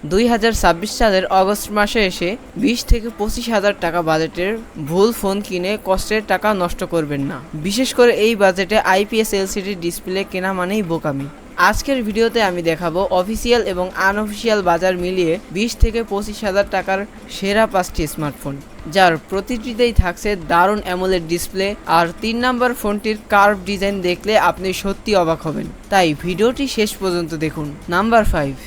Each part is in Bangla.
2026 সালের অগস্ট মাসে এসে 20 থেকে 25,000 টাকা বাজেটের ভুল ফোন কিনে কষ্টের টাকা নষ্ট করবেন না। বিশেষ করে এই বাজেটে আইপিএস এলসিডি ডিসপ্লে কেনা মানেই বোকামি। আজকের ভিডিওতে আমি দেখাবো অফিসিয়াল এবং আনঅফিসিয়াল বাজার মিলিয়ে 20 থেকে 25,000 টাকার সেরা 5টি স্মার্টফোন, যার প্রতিটিতেই থাকছে দারুণ অ্যামোলেড ডিসপ্লে। আর 3 নম্বর ফোনটির কার্ভ ডিজাইন দেখলে আপনি সত্যি অবাক হবেন, তাই ভিডিওটি শেষ পর্যন্ত দেখুন। Number 5,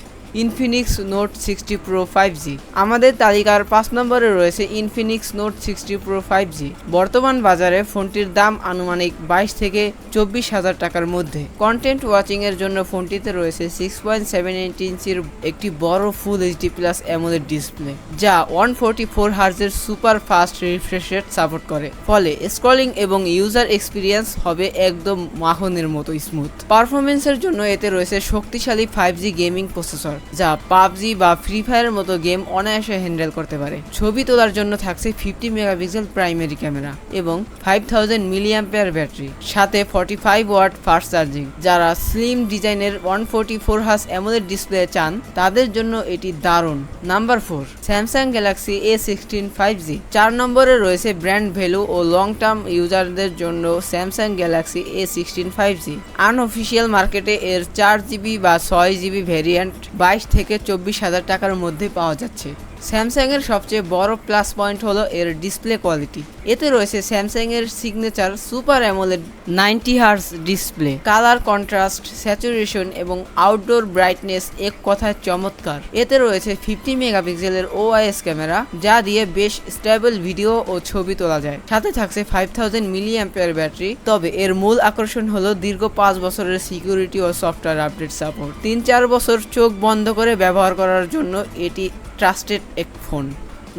Infinix note 60 pro 5G। আমাদের তালিকার 5 নম্বরে রয়েছে ইনফিনিক্স নোট 60 প্রো 5G। বর্তমান বাজারে ফোনটির দাম আনুমানিক 22 থেকে 24,000 টাকার মধ্যে। কন্টেন্ট ওয়াচিং এর জন্য ফোনটিতে রয়েছে 6.78 ইঞ্চির একটি বড় full HD plus AMOLED display, যা 144 হার্জের super fast refresh rate support করে। ফলে স্ক্রলিং এবং ইউজার এক্সপিরিয়েন্স হবে একদম মাখনের মতো স্মুথ। পারফরমেন্সের জন্য এতে রয়েছে শক্তিশালী 5G গেমিং প্রসেসর, যা পাবজি বা ফ্রি ফায়ারের মতো গেম অনায়াসে হ্যান্ডেল করতে পারে। ছবি তোলার জন্য থাকছে 50 মেগাপিক্সেল প্রাইমারি ক্যামেরা এবং 5000 মিলিঅ্যাম্পিয়ার ব্যাটারি, সাথে 45 ওয়াট ফাস্ট চার্জিং। যারা স্লিম ডিজাইনের 144 হার্জ অ্যামোলেড ডিসপ্লে চান তাদের জন্য এটি দারুণ। Number 4, Samsung Galaxy A16 5G। 4 নম্বরে রয়েছে ব্র্যান্ড ভ্যালু ও লং টার্ম ইউজারদের জন্য Samsung Galaxy A16 5G। Unofficial মার্কেটে এর 4GB বা 6GB ভ্যারিয়েন্ট 22 থেকে 24,000 টাকার মধ্যে পাওয়া যাচ্ছে। স্যামসাং এর সবচেয়ে বড় প্লাস পয়েন্ট হলো এর ডিসপ্লে কোয়ালিটি। এতে রয়েছে স্যামসাং এর signature super AMOLED 90 hertz display. Colour contrast, saturation এবং আউটডোর ব্রাইটনেস এক কথায় চমৎকার। এতে রয়েছে 50 মেগাপিক্সেলের OIS ক্যামেরা, যা দিয়ে বেশ স্টেবল ভিডিও ও ছবি তোলা যায়। সাথে থাকছে 5000 মিলিঅ্যাম্পিয়ার ব্যাটারি। তবে এর মূল আকর্ষণ হলো দীর্ঘ 5 বছরের সিকিউরিটি ও সফটওয়্যার আপডেট সাপোর্ট। 3-4 বছর চোখ বন্ধ করে ব্যবহার করার জন্য এটি ট্রাস্টেড এক ফোন।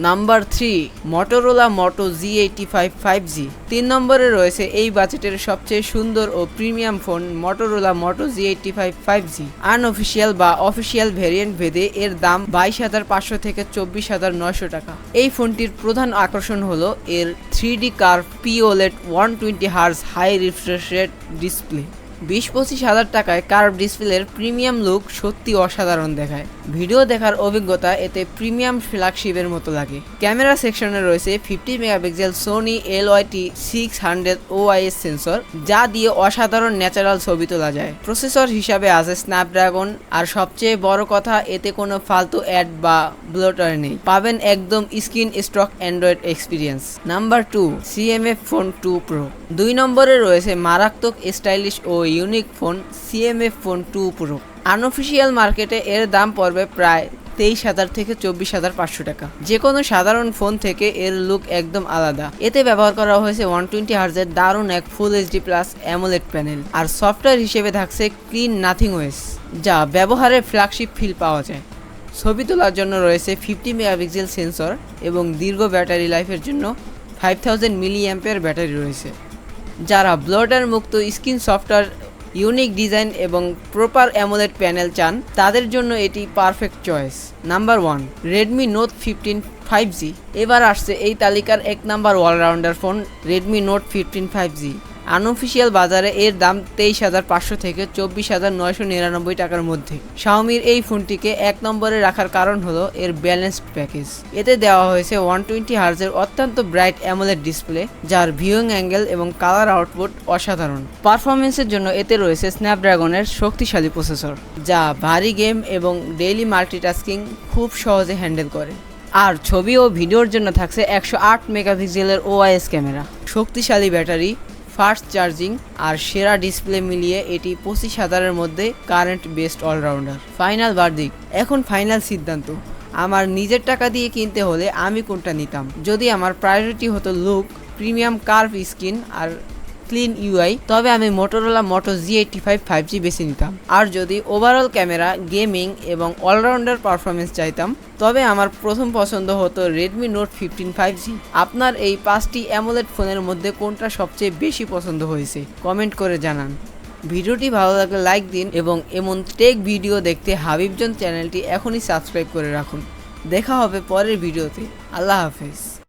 নাম্বার 3, মটোরোলা মোটো G85 5G। 3 নম্বরে রয়েছে এই বাজেটের সবচেয়ে সুন্দর ও প্রিমিয়াম ফোন মটোরোলা মোটো G85 5G। আনঅফিসিয়াল বা অফিসিয়াল ভেরিয়েন্ট ভেদে এর দাম 22,500 থেকে 24,900 টাকা। এই ফোনটির প্রধান আকর্ষণ হলো এর 3D curve POLED 120 hertz high refresh rate display. 20-25,000 টাকায় কার্ভ ডিসপ্লের প্রিমিয়াম লুক সত্যি অসাধারণ দেখায়। ভিডিও দেখার অভিজ্ঞতা এতে প্রিমিয়াম ফ্ল্যাগশিপের মতো লাগে। ক্যামেরা সেকশনে রয়েছে 50 megapixel Sony LYT 600 OIS sensor, যা দিয়ে অসাধারণ ন্যাচারাল ছবি তোলা যায়। প্রসেসর হিসাবে আছে স্ন্যাপড্রাগন, আর সবচেয়ে বড় কথা এতে কোনো ফালতু অ্যাড বা ব্লোটার নেই। পাবেন একদম screen stock Android experience. Number 2, CMF phone 2 pro. 2 নম্বরে রয়েছে মারাত্মক স্টাইলিশ ও unique phone CMF phone 2 pro. Unofficial মার্কেটে এর দাম পড়বে প্রায় 23,000 থেকে 24,500 টাকা। যে কোনো সাধারণ ফোন থেকে এর লুক একদম আলাদা। এতে ব্যবহার করা হয়েছে 120 হার্জের দারুণ এক full HD plus AMOLED panel, আর সফটওয়্যার হিসেবে থাকছে ক্লিন নাথিং ওএস, যা ব্যবহারে ফ্ল্যাগশিপ ফিল পাওয়া যায়। ছবি তোলার জন্য রয়েছে 50 মেগাপিক্সেল সেন্সর এবং দীর্ঘ ব্যাটারি লাইফের জন্য 5000 মিলিঅ্যাম্পিয়ার ব্যাটারি রয়েছে। যারা ব্লোটার মুক্ত স্ক্রিন, সফটওয়্যার, ইউনিক ডিজাইন এবং প্রপার অ্যামোলেড প্যানেল চান তাদের জন্য এটি perfect choice. Number 1, Redmi Note 15 5G। এবার আসছে এই তালিকার 1 number allrounder phone Redmi Note 15 5G। Unofficial বাজারে এর দাম 23,500 থেকে 24,999 টাকার মধ্যে। শাওমির এই ফোনটিকে 1 নম্বরে রাখার কারণ হলো এর ব্যালেন্সড প্যাকেজ। এতে দেওয়া হয়েছে 120 হার্জের অত্যন্ত ব্রাইট অ্যামোলেড ডিসপ্লে, যার ভিউইং অ্যাঙ্গেল এবং কালার আউটপুট অসাধারণ। পারফরমেন্সের জন্য এতে রয়েছে স্ন্যাপড্রাগনের শক্তিশালী প্রসেসর, যা ভারী গেম এবং ডেইলি মাল্টিটাস্কিং খুব সহজে হ্যান্ডেল করে। আর ছবি ও ভিডিওর জন্য থাকছে 108 মেগাপিক্সেলের OIS ক্যামেরা, শক্তিশালী ব্যাটারি, ফাস্ট চার্জিং আর সেরা ডিসপ্লে মিলিয়ে এটি 25,000-এর মধ্যে current best allrounder. Final verdict, এখন ফাইনাল সিদ্ধান্ত। আমার নিজের টাকা দিয়ে কিনতে হলে আমি কোনটা নিতাম? যদি আমার প্রায়োরিটি হতো লুক, প্রিমিয়াম কার্ভ স্ক্রিন আর ক্লিন UI, তবে আমি মোটোরোলা মোটো G85 5G বেছে নিতাম। আর যদি ওভারঅল ক্যামেরা, গেমিং এবং অলরাউন্ডার পারফরমেন্স চাইতাম, তবে আমার প্রথম পছন্দ হতো রেডমি নোট 15 5G। আপনার এই 5টি অ্যামোলেড ফোনের মধ্যে কোনটা সবচেয়ে বেশি পছন্দ হয়েছে কমেন্ট করে জানান। ভিডিওটি ভালো লাগলে লাইক দিন এবং এমন টেক ভিডিও দেখতে হাবিবজন চ্যানেলটি এখনই সাবস্ক্রাইব করে রাখুন। দেখা হবে পরের ভিডিওতে। আল্লাহ হাফেজ।